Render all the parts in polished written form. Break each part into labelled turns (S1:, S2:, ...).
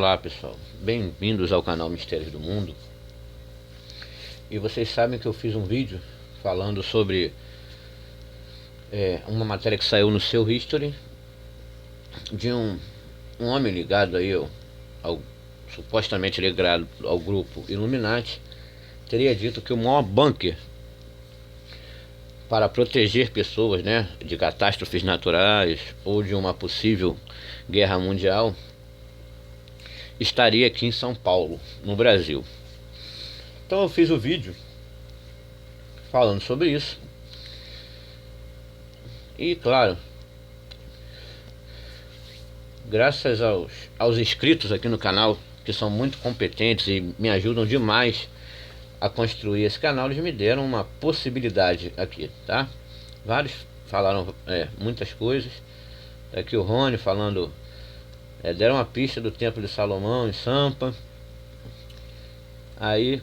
S1: Olá pessoal, bem-vindos ao canal Mistérios do Mundo. E vocês sabem que eu fiz um vídeo falando sobre uma matéria que saiu no seu History de um homem ligado aí supostamente ligado ao grupo Illuminati. Teria dito que o maior bunker para proteger pessoas, de catástrofes naturais ou de uma possível guerra mundial estaria aqui em São Paulo, no Brasil. Então eu fiz o vídeo falando sobre isso. E claro, graças aos inscritos aqui no canal, que são muito competentes e me ajudam demais a construir esse canal, eles me deram uma possibilidade aqui, tá? Vários falaram muitas coisas. Aqui o Rony falando, deram uma pista do Templo de Salomão em Sampa. Aí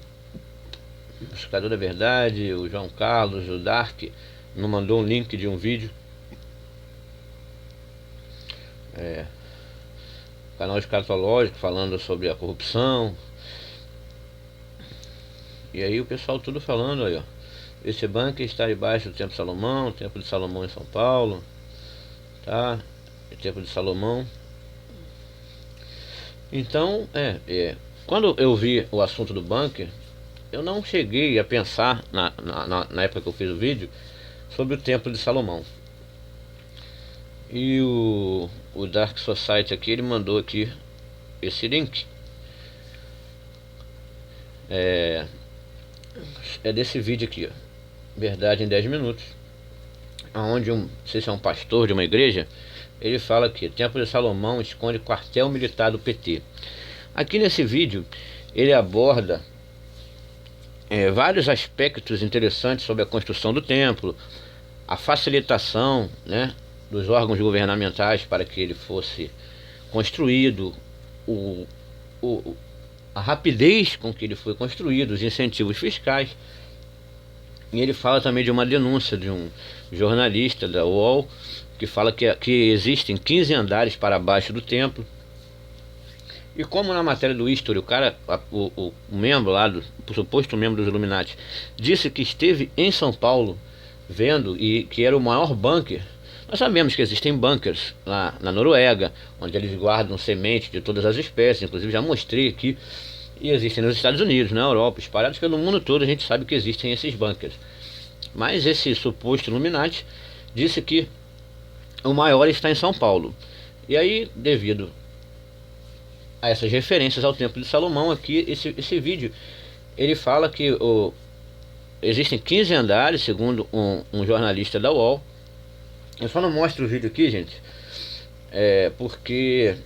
S1: o Buscador da Verdade, o João Carlos, o Dark me mandou um link de um vídeo, canal escatológico falando sobre a corrupção. E aí o pessoal tudo falando aí, ó, esse bunker está debaixo do Templo de Salomão, o Templo de Salomão em São Paulo, tá? O Templo de Salomão. Então, quando eu vi o assunto do bunker, eu não cheguei a pensar, na época que eu fiz o vídeo, sobre o Templo de Salomão. E o Dark Society aqui, ele mandou aqui esse link. É desse vídeo aqui, ó, Verdade em 10 minutos, onde não sei se é um pastor de uma igreja, ele fala que o Templo de Salomão esconde quartel militar do PT. Aqui nesse vídeo ele aborda vários aspectos interessantes sobre a construção do templo, a facilitação, dos órgãos governamentais para que ele fosse construído, a rapidez com que ele foi construído, os incentivos fiscais. E ele fala também de uma denúncia de um jornalista da UOL que fala que existem 15 andares para baixo do templo. E como na matéria do History, o membro lá, o suposto membro dos Illuminati, disse que esteve em São Paulo vendo e que era o maior bunker. Nós sabemos que existem bunkers lá na Noruega, onde eles guardam sementes de todas as espécies, inclusive já mostrei aqui. E existem nos Estados Unidos, na Europa, espalhados pelo mundo todo, a gente sabe que existem esses bunkers. Mas esse suposto Illuminati disse que o maior está em São Paulo. E aí, devido a essas referências ao Templo de Salomão, aqui esse vídeo, ele fala que existem 15 andares, segundo um jornalista da UOL. Eu só não mostro o vídeo aqui, gente, porque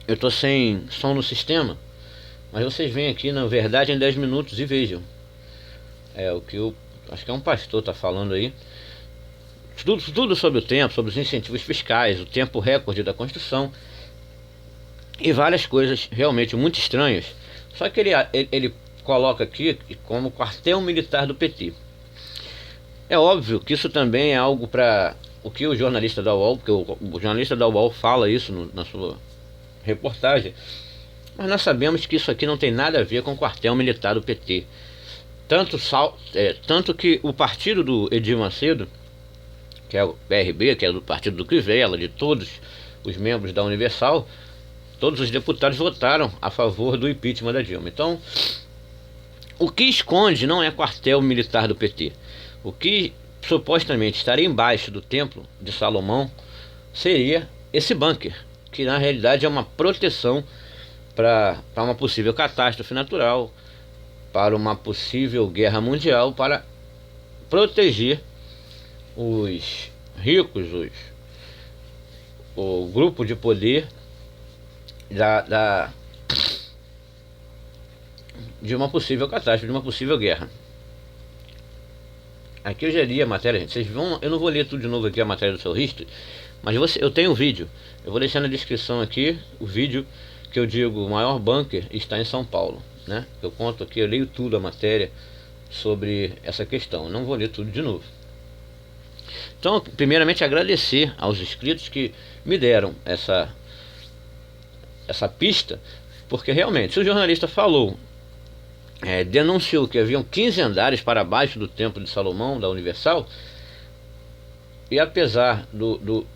S1: eu tô sem som no sistema. Mas vocês vêm aqui na Verdade em 10 minutos e vejam. O que eu acho que é um pastor tá falando aí. Tudo sobre o tempo, sobre os incentivos fiscais, o tempo recorde da construção e várias coisas realmente muito estranhas. Só que ele coloca aqui como quartel militar do PT. É óbvio que isso também é algo para o que o jornalista da UOL, porque o jornalista da UOL fala isso na sua reportagem. Mas nós sabemos que isso aqui não tem nada a ver com o quartel militar do PT. Tanto que o partido do Edir Macedo, que é o PRB, que é do partido do Crivella, de todos os membros da Universal, todos os deputados votaram a favor do impeachment da Dilma. Então, o que esconde não é quartel militar do PT. O que supostamente estaria embaixo do Templo de Salomão seria esse bunker, que na realidade é uma proteção para uma possível catástrofe natural, para uma possível guerra mundial, para proteger os ricos, o grupo de poder de uma possível catástrofe, de uma possível guerra. Aqui eu já li a matéria, gente. Eu não vou ler tudo de novo aqui a matéria do seu History, mas eu tenho um vídeo. Eu vou deixar na descrição aqui o vídeo que eu digo o maior bunker está em São Paulo, Eu conto aqui, eu leio tudo a matéria sobre essa questão. Eu não vou ler tudo de novo. Então, primeiramente agradecer aos inscritos que me deram essa pista, porque realmente, se o jornalista falou, denunciou que haviam 15 andares para baixo do Templo de Salomão, da Universal, e apesar do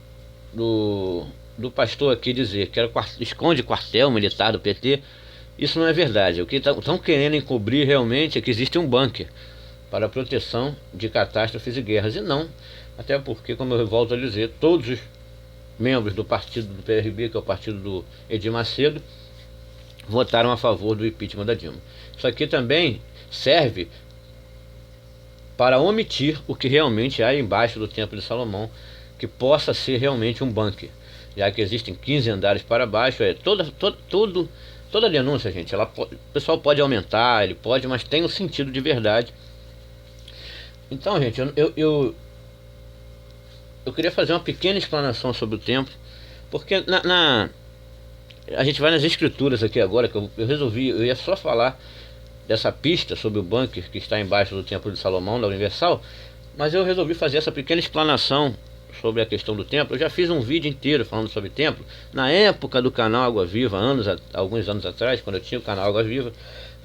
S1: pastor aqui dizer que era esconde quartel militar do PT, isso não é verdade. O que estão querendo encobrir realmente é que existe um bunker para a proteção de catástrofes e guerras, e não, até porque, como eu volto a dizer, todos os membros do partido do PRB, que é o partido do Edir Macedo, votaram a favor do impeachment da Dilma. Isso aqui também serve para omitir o que realmente há embaixo do Templo de Salomão, que possa ser realmente um bunker, já que existem 15 andares para baixo. Toda denúncia, gente, o pessoal pode aumentar, ele pode, mas tem um sentido de verdade. Então, gente, eu queria fazer uma pequena explanação sobre o templo, porque a gente vai nas escrituras aqui agora, que eu resolvi, eu ia só falar dessa pista sobre o bunker que está embaixo do Templo de Salomão, da Universal, mas eu resolvi fazer essa pequena explanação sobre a questão do templo. Eu já fiz um vídeo inteiro falando sobre o templo, na época do canal Água Viva, alguns anos atrás, quando eu tinha o canal Água Viva,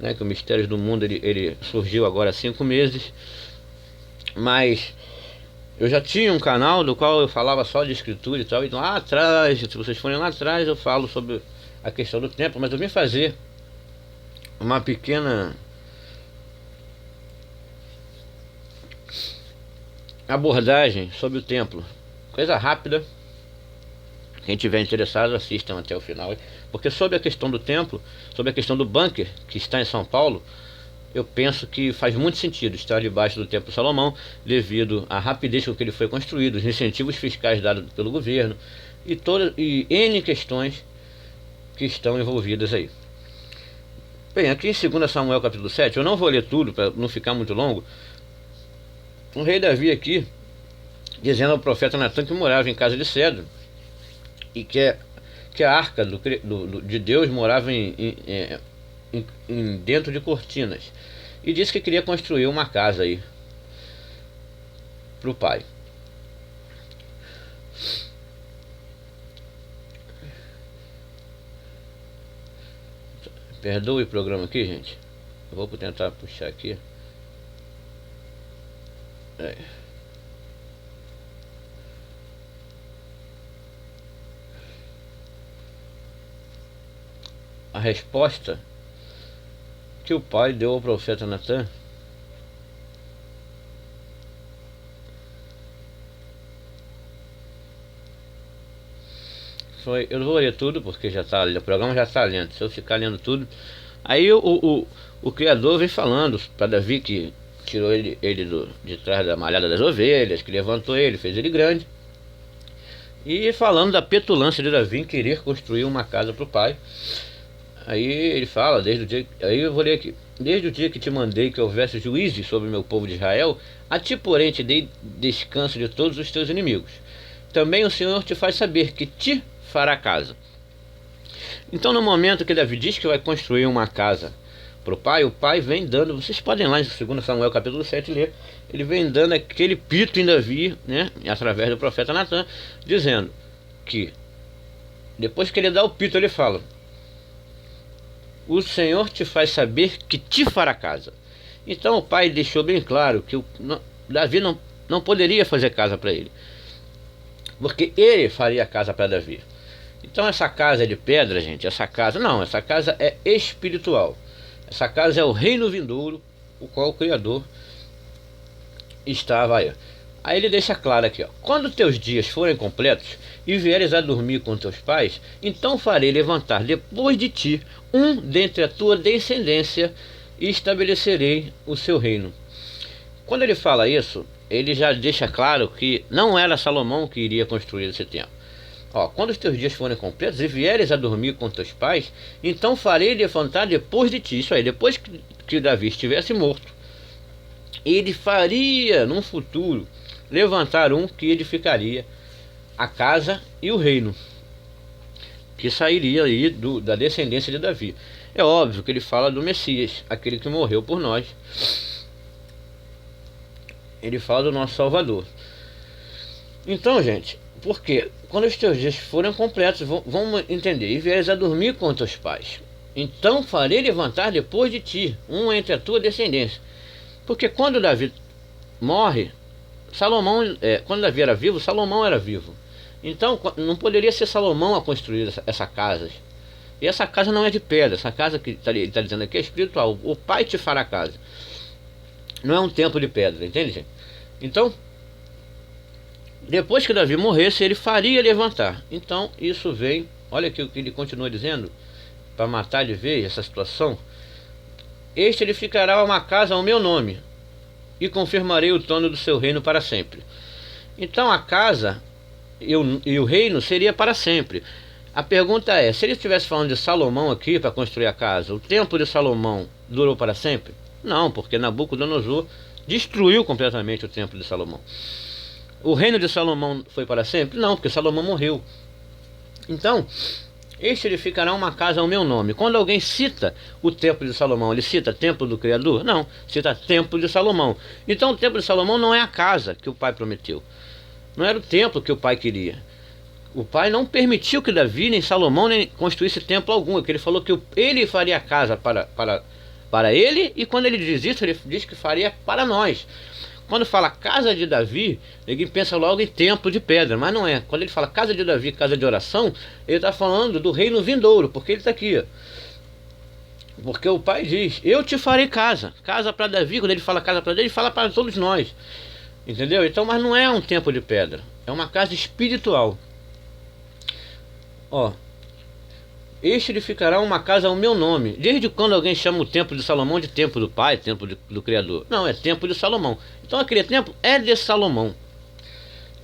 S1: né, que o Mistérios do Mundo ele surgiu agora há 5 meses, mas eu já tinha um canal do qual eu falava só de escritura e tal, e lá atrás, se vocês forem lá atrás, eu falo sobre a questão do templo, mas eu vim fazer uma pequena abordagem sobre o templo, coisa rápida. Quem tiver interessado, assistam até o final, porque sobre a questão do templo, sobre a questão do bunker que está em São Paulo, eu penso que faz muito sentido estar debaixo do Templo de Salomão, devido à rapidez com que ele foi construído, os incentivos fiscais dados pelo governo e N questões que estão envolvidas aí. Bem, aqui em 2 Samuel capítulo 7, eu não vou ler tudo para não ficar muito longo. O rei Davi aqui, dizendo ao profeta Natan que morava em casa de cedro, e que a arca de Deus morava dentro de cortinas, e disse que queria construir uma casa aí para o pai. Perdoe o programa aqui, gente. Eu vou tentar puxar aqui. A resposta que o pai deu ao profeta Natan foi, eu não vou ler tudo porque já tá, o programa já está lento. Se eu ficar lendo tudo, aí o Criador vem falando para Davi que tirou ele de trás da malhada das ovelhas, que levantou ele, fez ele grande, e falando da petulância de Davi em querer construir uma casa para o pai. Aí ele fala, aí eu vou ler aqui: desde o dia que te mandei que houvesse juízes sobre o meu povo de Israel, a ti porém te dei descanso de todos os teus inimigos. Também o Senhor te faz saber que te fará casa. Então, no momento que Davi diz que vai construir uma casa para o pai vem dando, vocês podem ir lá em 2 Samuel capítulo 7 ler, ele vem dando aquele pito em Davi, né, através do profeta Natan, dizendo que depois que ele dá o pito, ele fala: o Senhor te faz saber que te fará casa. Então o pai deixou bem claro que Davi não poderia fazer casa para ele, porque ele faria casa para Davi. Então essa casa é de pedra, gente, essa casa é espiritual. Essa casa é o reino vindouro, o qual o Criador estava aí. Aí ele deixa claro aqui, ó: quando teus dias forem completos e vieres a dormir com teus pais, então farei levantar depois de ti um dentre a tua descendência e estabelecerei o seu reino. Quando ele fala isso, ele já deixa claro que não era Salomão que iria construir esse templo. Ó, quando os teus dias forem completos e vieres a dormir com teus pais, então farei levantar depois de ti. Isso aí, depois que Davi estivesse morto, ele faria num futuro levantar um que edificaria a casa e o reino, que sairia aí da descendência de Davi. É óbvio que ele fala do Messias, aquele que morreu por nós. Ele fala do nosso Salvador. Então, gente, Porque quando os teus dias forem completos, vamos entender, e vieres a dormir com teus pais, então farei levantar depois de ti um entre a tua descendência. Porque quando Davi morre, Salomão, quando Davi era vivo, Salomão era vivo. Então não poderia ser Salomão a construir essa casa. E essa casa não é de pedra, essa casa que ele está dizendo aqui é espiritual. O pai te fará casa. Não é um templo de pedra, entende, gente? Então, depois que Davi morresse, ele faria levantar. Então, isso vem, olha aqui o que ele continua dizendo, para matar de vez essa situação. Este edificará uma casa ao meu nome, e confirmarei o trono do seu reino para sempre. Então a casa e o reino seria para sempre. A pergunta é, se ele estivesse falando de Salomão aqui para construir a casa, o tempo de Salomão durou para sempre? Não, porque Nabucodonosor destruiu completamente o templo de Salomão. O reino de Salomão foi para sempre? Não, porque Salomão morreu. Então, este edificará uma casa ao meu nome. Quando alguém cita o templo de Salomão, ele cita templo do Criador? Não, cita templo de Salomão. Então o templo de Salomão não é a casa que o pai prometeu. Não era o templo que o pai queria. O pai não permitiu que Davi, nem Salomão, nem construísse templo algum. Porque ele falou que ele faria a casa para ele, e quando ele diz isso, ele diz que faria para nós. Quando fala casa de Davi, ninguém pensa logo em templo de pedra, mas não é. Quando ele fala casa de Davi, casa de oração, ele está falando do reino vindouro, porque ele está aqui. Porque o pai diz, eu te farei casa. Casa para Davi, quando ele fala casa para Davi, ele fala para todos nós. Entendeu? Então, mas não é um templo de pedra, é uma casa espiritual. Ó, este edificará uma casa ao meu nome. Desde quando alguém chama o templo de Salomão de templo do pai, templo do Criador? Não, é templo de Salomão. Então aquele templo é de Salomão.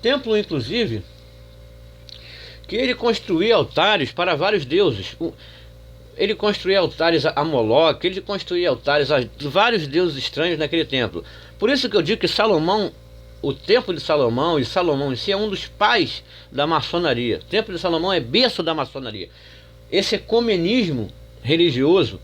S1: Templo, inclusive, que ele construía altares para vários deuses. Ele construía altares a Moloque, ele construía altares a vários deuses estranhos naquele templo. Por isso que eu digo que Salomão, o templo de Salomão e Salomão em si é um dos pais da maçonaria. O templo de Salomão é berço da maçonaria. Esse ecumenismo religioso,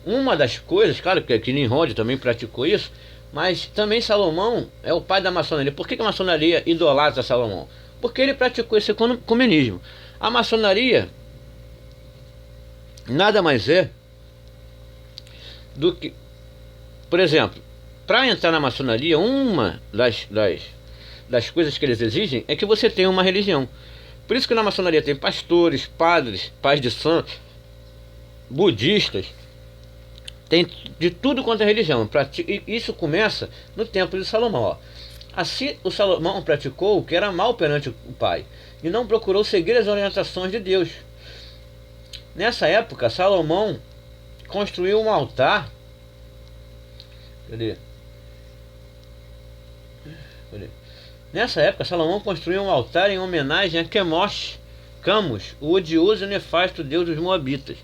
S1: uma das coisas, claro que Nimrod também praticou isso, mas também Salomão é o pai da maçonaria. Por que a maçonaria idolatra Salomão? Porque ele praticou esse ecumenismo. A maçonaria nada mais é do que, por exemplo, para entrar na maçonaria, uma das coisas que eles exigem é que você tenha uma religião. Por isso que na maçonaria tem pastores, padres, pais de santos, budistas, tem de tudo quanto é religião. E isso começa no templo de Salomão. Ó. Assim o Salomão praticou o que era mal perante o pai, e não procurou seguir as orientações de Deus. Nessa época, Salomão construiu um altar. Cadê? Nessa época, Salomão construiu um altar em homenagem a Camus, o odioso e nefasto deus dos Moabitas,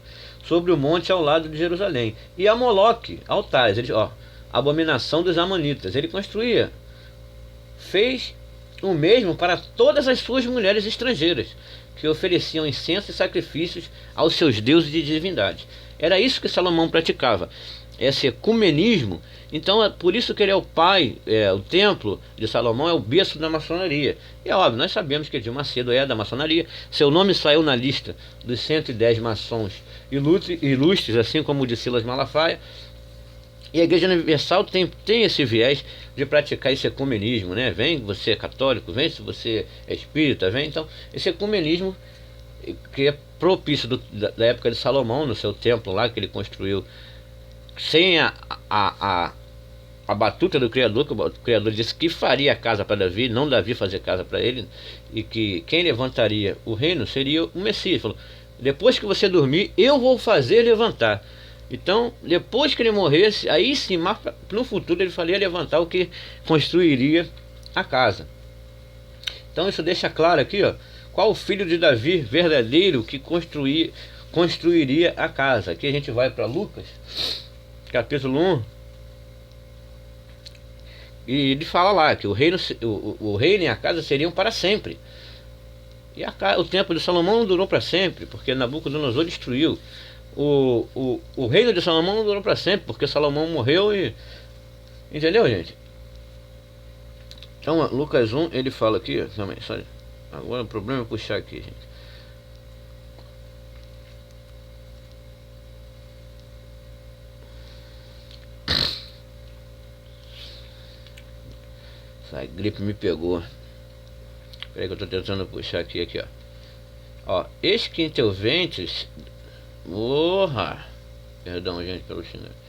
S1: sobre o monte ao lado de Jerusalém. E a Moloque, altares, abominação dos Amonitas. Ele fez o mesmo para todas as suas mulheres estrangeiras, que ofereciam incenso e sacrifícios aos seus deuses de divindade. Era isso que Salomão praticava, esse ecumenismo. Então é por isso que ele é o pai, o templo de Salomão é o berço da maçonaria. E é óbvio, nós sabemos que Edir Macedo é da maçonaria. Seu nome saiu na lista dos 110 maçons ilustres, assim como o de Silas Malafaia. E a Igreja Universal tem esse viés de praticar esse ecumenismo, né? Vem, você é católico, vem se você é espírita, vem. Então, esse ecumenismo que é propício da época de Salomão, no seu templo lá que ele construiu, sem a batuta do Criador, que o Criador disse que faria a casa para Davi, não Davi fazer casa para ele, e que quem levantaria o reino seria o Messias. Ele falou, depois que você dormir, eu vou fazer levantar. Então, depois que ele morresse, aí sim, no futuro ele faria levantar o que construiria a casa. Então isso deixa claro aqui, ó, qual o filho de Davi verdadeiro que construiria a casa. Aqui a gente vai para Lucas, capítulo 1, e ele fala lá que o reino e a casa seriam para sempre. E o templo de Salomão não durou para sempre, porque Nabucodonosor destruiu. O reino de Salomão não durou para sempre, porque Salomão morreu e... Entendeu, gente? Então, Lucas 1, ele fala aqui, também, só, agora o problema é puxar aqui, gente. Essa gripe me pegou. Peraí que eu tô tentando puxar aqui, ó. Ó, eis que em teu ventre... Porra! Perdão, gente, pelo xingamento.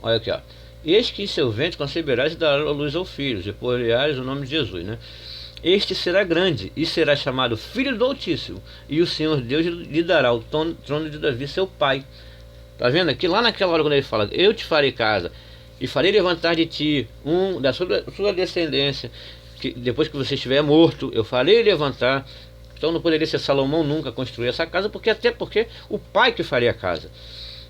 S1: Olha aqui, ó. Eis que em seu ventre conceberás e darás a luz ao filho, e porás o nome de Jesus, né? Este será grande e será chamado Filho do Altíssimo, e o Senhor Deus lhe dará o trono de Davi, seu pai. Tá vendo aqui? Lá naquela hora quando ele fala, eu te farei casa, e farei levantar de ti um da sua descendência, que depois que você estiver morto, eu farei levantar. Então não poderia ser Salomão nunca construir essa casa, até porque o pai que faria a casa.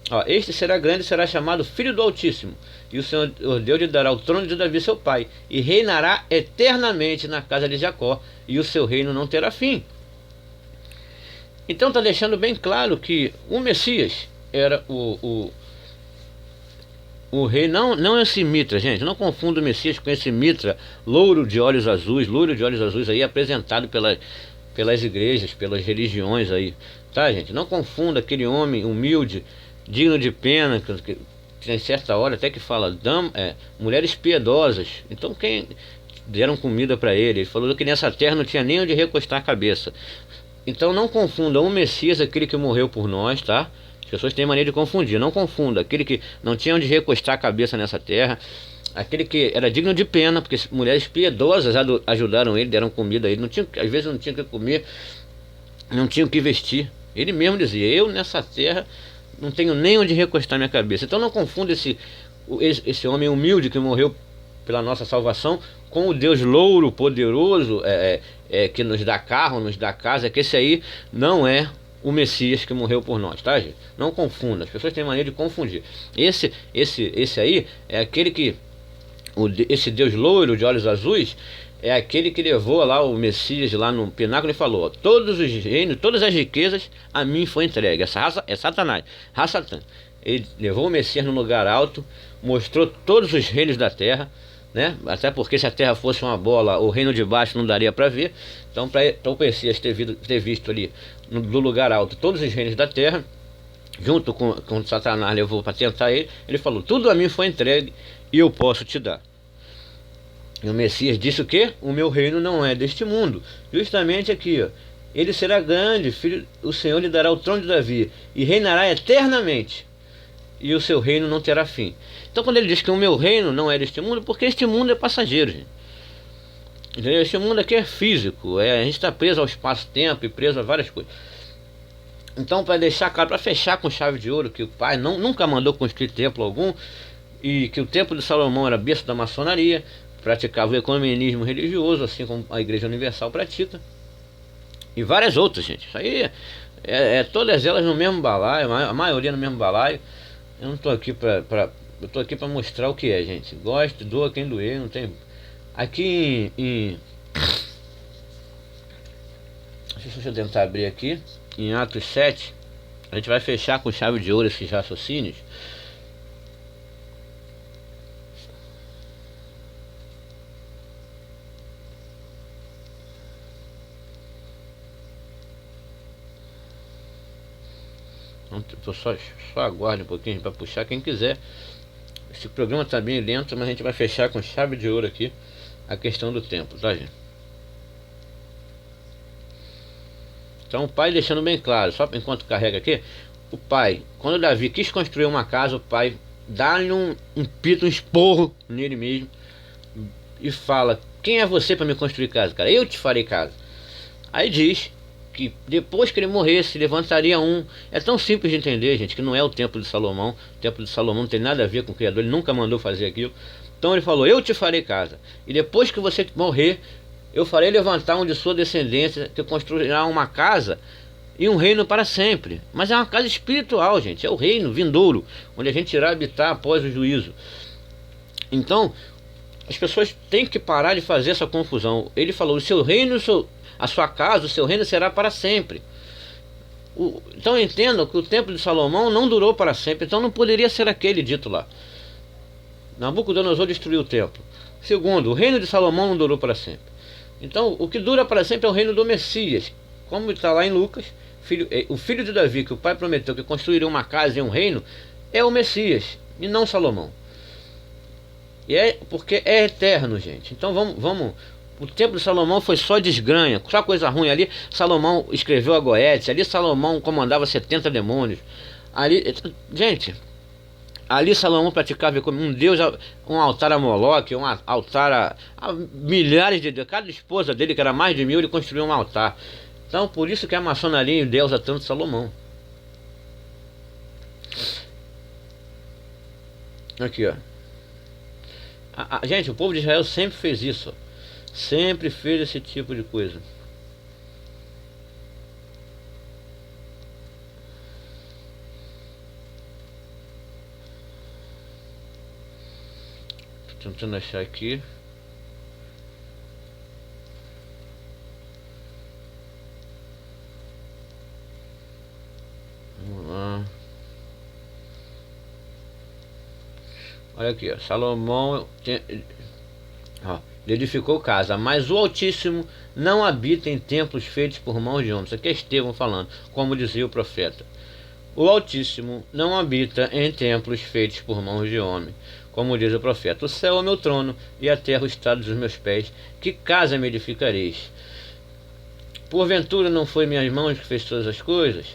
S1: Ó, este será grande e será chamado Filho do Altíssimo, e o Senhor Deus lhe dará o trono de Davi seu pai, e reinará eternamente na casa de Jacó, e o seu reino não terá fim. Então está deixando bem claro que o Messias era o rei, não esse Mitra, gente, não confunda o Messias com esse Mitra, louro de olhos azuis aí apresentado pelas igrejas, pelas religiões aí, tá, gente? Não confunda aquele homem humilde, digno de pena, que tem certa hora até que fala mulheres piedosas. Então quem deram comida para ele falou que nessa terra não tinha nem onde recostar a cabeça. Então não confunda o Messias, aquele que morreu por nós, tá? As pessoas têm maneira de confundir. Não confunda aquele que não tinha onde recostar a cabeça nessa terra, aquele que era digno de pena, porque mulheres piedosas ajudaram ele, deram comida a ele. Não tinha, às vezes não tinha o que comer, não tinha o que vestir. Ele mesmo dizia, eu nessa terra não tenho nem onde recostar minha cabeça. Então não confunda esse homem humilde que morreu pela nossa salvação com o Deus louro, poderoso, que nos dá carro, nos dá casa, que esse aí não é o Messias que morreu por nós, tá, gente? Não confunda, as pessoas têm maneira de confundir. Esse aí é aquele que, esse Deus louro de olhos azuis, é aquele que levou lá o Messias lá no pináculo e falou, ó, todos os reinos, todas as riquezas a mim foi entregue. Essa raça é Satanás, raça Satã. Ele levou o Messias no lugar alto, mostrou todos os reinos da terra, né? Até porque se a terra fosse uma bola, o reino de baixo não daria para ver. Então para o Messias ter visto ali no lugar alto todos os reinos da terra, junto com Satanás levou para tentar ele falou, tudo a mim foi entregue e eu posso te dar. E o Messias disse o quê? O meu reino não é deste mundo. Justamente aqui, ó. Ele será grande, o Senhor lhe dará o trono de Davi, e reinará eternamente, e o seu reino não terá fim. Então quando ele diz que o meu reino não é deste mundo, porque este mundo é passageiro, gente. Entendeu? Este mundo aqui é físico, a gente está preso ao espaço-tempo e preso a várias coisas. Então, para deixar claro, para fechar com chave de ouro, que o pai nunca mandou construir templo algum, e que o templo de Salomão era berço da maçonaria, praticava o ecumenismo religioso, assim como a Igreja Universal pratica, e várias outras, gente. Isso aí todas elas no mesmo balaio, a maioria no mesmo balaio. Eu não estou aqui eu tô aqui para mostrar o que é, gente. Goste, doa quem doer, não tem. Aqui deixa eu tentar abrir aqui. Em Atos 7, a gente vai fechar com chave de ouro esses raciocínios. Então, só aguarde um pouquinho para puxar quem quiser. Esse programa está bem lento, mas a gente vai fechar com chave de ouro aqui a questão do tempo, tá, gente? Então o pai deixando bem claro, só enquanto carrega aqui, o pai, quando Davi quis construir uma casa, o pai dá-lhe um pito, um esporro nele mesmo e fala, quem é você para me construir casa, cara? Eu te farei casa. Aí diz que depois que ele morresse, levantaria um. É tão simples de entender, gente, que não é o templo de Salomão. O templo de Salomão não tem nada a ver com o Criador, ele nunca mandou fazer aquilo. Então ele falou, eu te farei casa, e depois que você morrer, eu farei levantar um de sua descendência, que construirá uma casa e um reino para sempre. Mas é uma casa espiritual, gente. É o reino vindouro, onde a gente irá habitar após o juízo. Então, as pessoas têm que parar de fazer essa confusão. Ele falou: o seu reino, a sua casa, o seu reino será para sempre. Então entendam que o templo de Salomão não durou para sempre. Então não poderia ser aquele dito lá. Nabucodonosor destruiu o templo. Segundo, o reino de Salomão não durou para sempre. Então o que dura para sempre é o reino do Messias. Como está lá em Lucas, o filho de Davi, que o pai prometeu que construiria uma casa e um reino, é o Messias e não Salomão. E é porque é eterno, gente. Então vamos. O templo de Salomão foi só desgranha, só coisa ruim. Ali Salomão escreveu a Goétia, ali Salomão comandava 70 demônios. Ali, gente, ali Salomão praticava como um deus, um altar a Moloque, um altar a milhares de deuses. Cada esposa dele, que era mais de 1000, ele construiu um altar. Então por isso que a maçonaria endeusa tanto Salomão. Aqui, ó. Gente, o povo de Israel sempre fez isso, ó. Sempre fez esse tipo de coisa. Tô tentando achar aqui. Vamos lá. Olha aqui, ó. Salomão ele edificou casa, mas o Altíssimo não habita em templos feitos por mãos de homens. Isso aqui é Estevão falando, como dizia o profeta. O Altíssimo não habita em templos feitos por mãos de homem, como diz o profeta. O céu é o meu trono e a terra o estado dos meus pés. Que casa me edificareis? Porventura não foi minhas mãos que fez todas as coisas?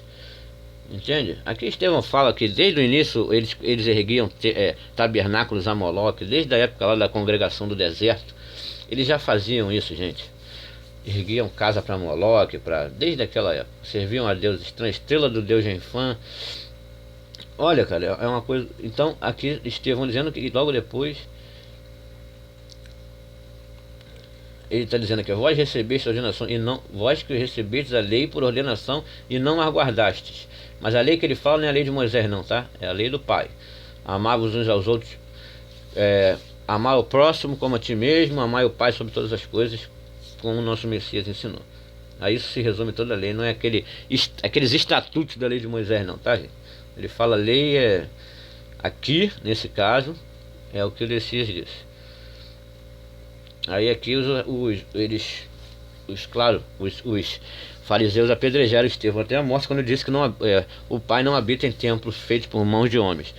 S1: Entende? Aqui Estevão fala que desde o início eles erguiam tabernáculos a Moloque, desde a época lá da congregação do deserto. Eles já faziam isso, gente. Erguiam casa para Moloque, desde aquela época. Serviam a Deus estranho, estrela do Deus Genfã. Olha, cara, é uma coisa. Então, aqui Estevão dizendo que logo depois ele está dizendo que vós recebestes a ordenação e não, vós que recebestes a lei por ordenação e não a guardastes. Mas a lei que ele fala não é a lei de Moisés, não, tá? É a lei do Pai. Amar-vos uns aos outros, amar o próximo como a ti mesmo, amar o Pai sobre todas as coisas, como o nosso Messias ensinou. A isso se resume toda a lei, não é aqueles estatutos da lei de Moisés, não, tá, gente? Ele fala lei aqui, nesse caso, é o que o Messias disse. Aí aqui os fariseus apedrejaram Estevão até a morte quando disse que o Pai não habita em templos feitos por mãos de homens.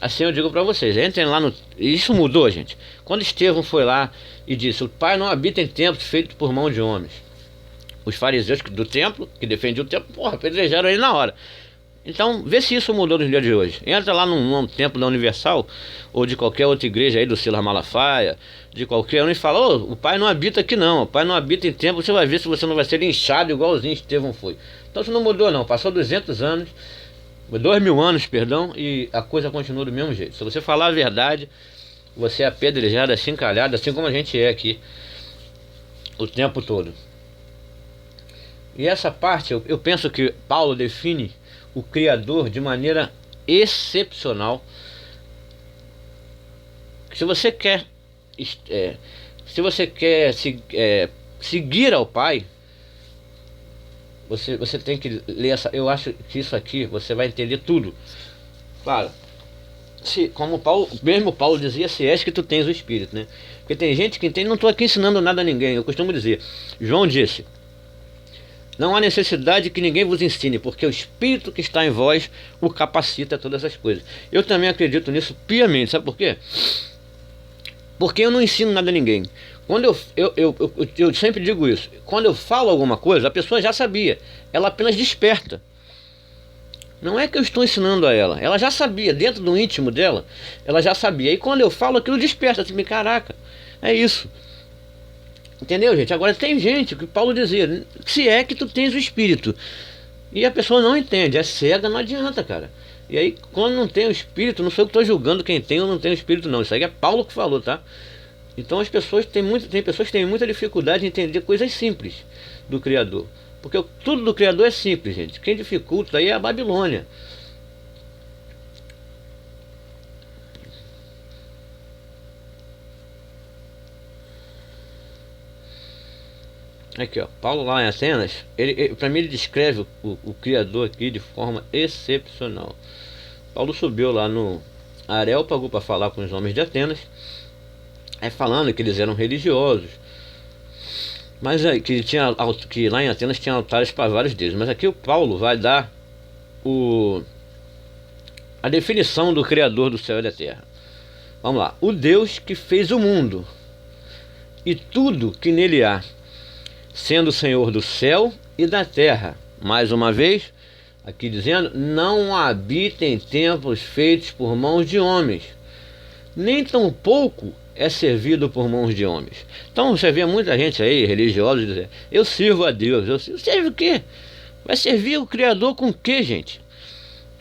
S1: Assim eu digo para vocês, entrem lá Isso mudou, gente. Quando Estevão foi lá e disse: o Pai não habita em templos feitos por mãos de homens. Os fariseus do templo, que defendiam o templo, apedrejaram ele na hora. Então, vê se isso mudou nos dias de hoje. Entra lá num templo da Universal, ou de qualquer outra igreja aí, do Silas Malafaia, de qualquer um, e fala: o Pai não habita aqui não, o Pai não habita em templo. Você vai ver se você não vai ser linchado igualzinho Estevão foi. Então isso não mudou não, passou 200 anos, 2000 anos, perdão, e a coisa continua do mesmo jeito. Se você falar a verdade, você é apedrejado, achincalhado, assim como a gente é aqui, o tempo todo. E essa parte, eu penso que Paulo define o Criador de maneira excepcional. Se você quer seguir ao Pai, você tem que ler eu acho que isso aqui você vai entender tudo. Claro, como mesmo Paulo dizia, se és que tu tens o Espírito, né? Porque tem gente que entende, não estou aqui ensinando nada a ninguém. Eu costumo dizer, João disse: não há necessidade que ninguém vos ensine, porque o Espírito que está em vós o capacita a todas as coisas. Eu também acredito nisso piamente. Sabe por quê? Porque eu não ensino nada a ninguém. Quando eu sempre digo isso. Quando eu falo alguma coisa, a pessoa já sabia. Ela apenas desperta. Não é que eu estou ensinando a ela. Ela já sabia, dentro do íntimo dela, ela já sabia. E quando eu falo, aquilo desperta. Assim, caraca, é isso. Entendeu, gente? Agora tem gente que Paulo dizia: se é que tu tens o Espírito. E a pessoa não entende, é cega, não adianta, cara. E aí, quando não tem o Espírito, não sou eu que estou julgando quem tem ou não tem o Espírito, não. Isso aí é Paulo que falou, tá? Então as pessoas tem pessoas que têm muita dificuldade em entender coisas simples do Criador. Porque tudo do Criador é simples, gente. Quem dificulta aí é a Babilônia. Aqui, ó, Paulo lá em Atenas, para mim ele descreve o Criador aqui de forma excepcional. Paulo subiu lá no Areópago para falar com os homens de Atenas, falando que eles eram religiosos, mas que lá em Atenas tinha altares para vários deles. Mas aqui o Paulo vai dar a definição do Criador do céu e da terra. Vamos lá. O Deus que fez o mundo e tudo que nele há, sendo o Senhor do céu e da terra. Mais uma vez, aqui dizendo, não habita em templos feitos por mãos de homens, nem tampouco é servido por mãos de homens. Então você vê muita gente aí, religiosa, dizer, eu sirvo a Deus. Serve o quê? Vai servir o Criador com o quê, gente?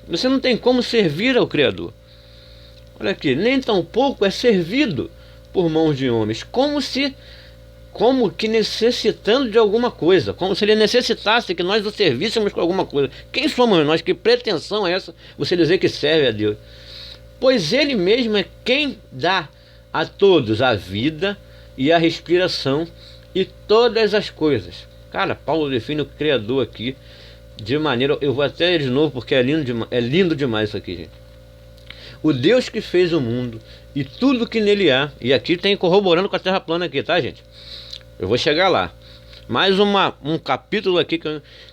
S1: Você não tem como servir ao Criador. Olha aqui, nem tampouco é servido por mãos de homens, como que necessitando de alguma coisa, como se ele necessitasse que nós o servíssemos com alguma coisa. Quem somos nós? Que pretensão é essa? Você dizer que serve a Deus? Pois ele mesmo é quem dá a todos a vida e a respiração e todas as coisas. Cara, Paulo define o Criador aqui de maneira... Eu vou até de novo porque é lindo demais isso aqui, gente. O Deus que fez o mundo e tudo que nele há. E aqui tem corroborando com a terra plana aqui, tá, gente? Eu vou chegar lá. Mais um capítulo aqui que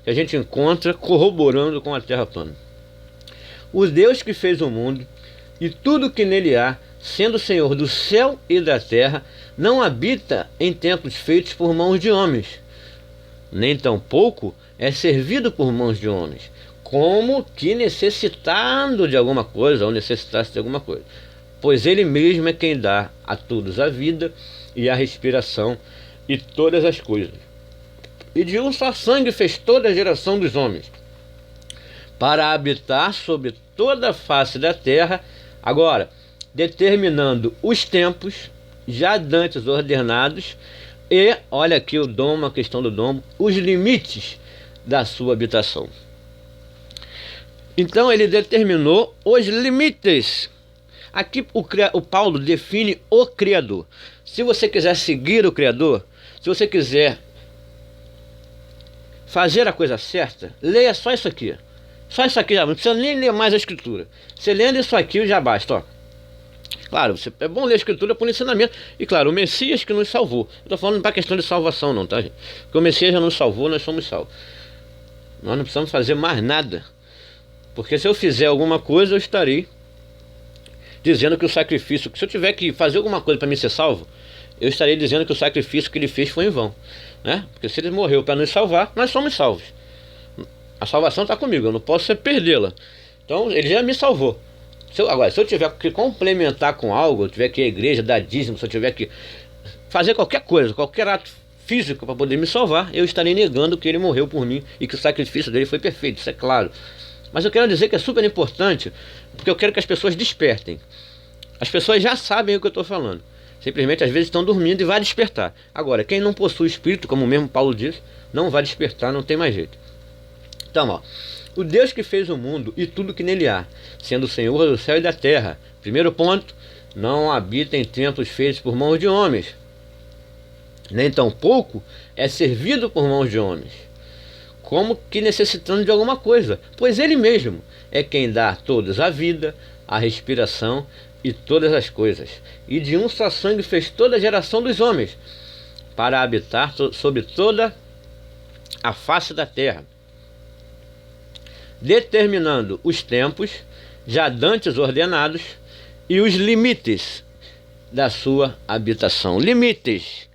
S1: a gente encontra corroborando com a terra plana. O Deus que fez o mundo e tudo que nele há, sendo o Senhor do céu e da terra, não habita em templos feitos por mãos de homens, nem tampouco é servido por mãos de homens, como que necessitando de alguma coisa, ou necessitasse de alguma coisa. Pois ele mesmo é quem dá a todos a vida e a respiração e todas as coisas. E de um só sangue fez toda a geração dos homens, para habitar sobre toda a face da terra, agora, determinando os tempos, já dantes ordenados, e, olha aqui o domo, a questão do domo, os limites da sua habitação. Então ele determinou os limites. Aqui o Paulo define o Criador. Se você quiser seguir o Criador, se você quiser fazer a coisa certa, leia só isso aqui. Só isso aqui já, não precisa nem ler mais a Escritura. Você lendo isso aqui já basta, ó. Claro, é bom ler a Escritura por ensinamento. E claro, o Messias que nos salvou. Eu estou falando para questão de salvação não, tá, gente? Porque o Messias já nos salvou, nós somos salvos. Nós não precisamos fazer mais nada. Porque se eu fizer alguma coisa, eu estarei dizendo que o sacrifício... Se eu tiver que fazer alguma coisa para mim ser salvo, eu estarei dizendo que o sacrifício que ele fez foi em vão, né? Porque se ele morreu para nos salvar, nós somos salvos. A salvação está comigo, eu não posso perdê-la. Então ele já me salvou. Agora, se eu tiver que complementar com algo, eu tiver que ir à igreja, dar dízimo, se eu tiver que fazer qualquer coisa, qualquer ato físico para poder me salvar, eu estarei negando que ele morreu por mim e que o sacrifício dele foi perfeito, isso é claro. Mas eu quero dizer que é super importante, porque eu quero que as pessoas despertem. As pessoas já sabem o que eu estou falando. Simplesmente, às vezes, estão dormindo e vai despertar. Agora, quem não possui espírito, como o mesmo Paulo diz, não vai despertar, não tem mais jeito. Então, ó, o Deus que fez o mundo e tudo que nele há, sendo o Senhor do céu e da terra. Primeiro ponto, não habita em templos feitos por mãos de homens, nem tampouco é servido por mãos de homens, como que necessitando de alguma coisa, pois ele mesmo é quem dá a todos a vida, a respiração e todas as coisas. E de um só sangue fez toda a geração dos homens, para habitar sobre toda a face da terra, determinando os tempos, já dantes ordenados, e os limites da sua habitação. Limites.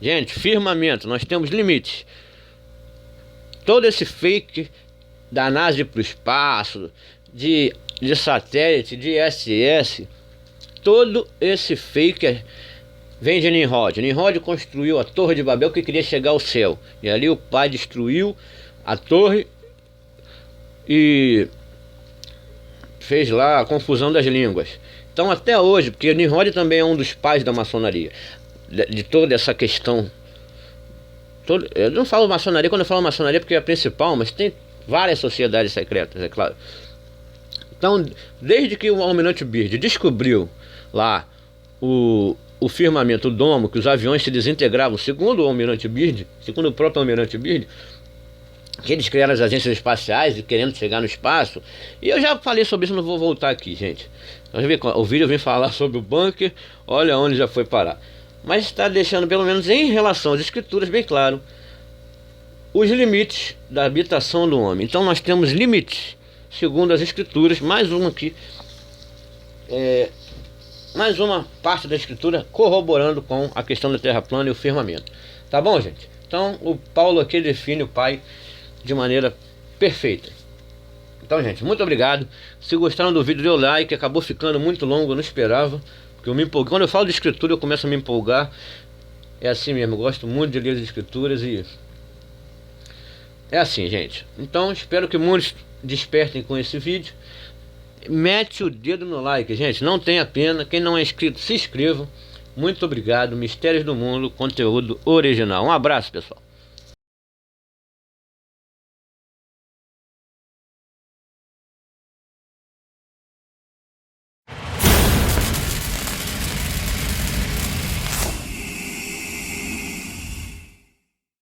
S1: Gente, firmamento, nós temos limites. Todo esse fake da NASA para o espaço, de satélite, de ISS, todo esse fake vem de Nimrod. Nimrod construiu a Torre de Babel que queria chegar ao céu. E ali o pai destruiu a torre e fez lá a confusão das línguas. Então até hoje, porque o Nimrod também é um dos pais da maçonaria, de toda essa questão, de toda essa Eu não falo maçonaria quando eu falo maçonaria porque é a principal, mas tem várias sociedades secretas, é claro. Então, desde que o Almirante Byrd descobriu lá o firmamento, o domo, que os aviões se desintegravam, segundo o Almirante Byrd, segundo o próprio Almirante Byrd, que eles criaram as agências espaciais e querendo chegar no espaço. E eu já falei sobre isso, não vou voltar aqui, gente. O vídeo eu vim falar sobre o bunker, olha onde já foi parar. Mas está deixando, pelo menos em relação às escrituras, bem claro os limites da habitação do homem. Então nós temos limites, segundo as escrituras. Mais uma aqui, mais uma parte da escritura corroborando com a questão da terra plana e o firmamento. Tá bom, gente? Então o Paulo aqui define o Pai de maneira perfeita. Então, gente, muito obrigado. Se gostaram do vídeo, dê o like. Acabou ficando muito longo, eu não esperava, porque eu me empolguei. Quando eu falo de escritura, eu começo a me empolgar. É assim mesmo, eu gosto muito de ler as escrituras e é assim, gente. Então, espero que muitos despertem com esse vídeo. Mete o dedo no like, gente, não tenha pena. Quem não é inscrito, se inscreva. Muito obrigado. Mistérios do Mundo, conteúdo original. Um abraço, pessoal.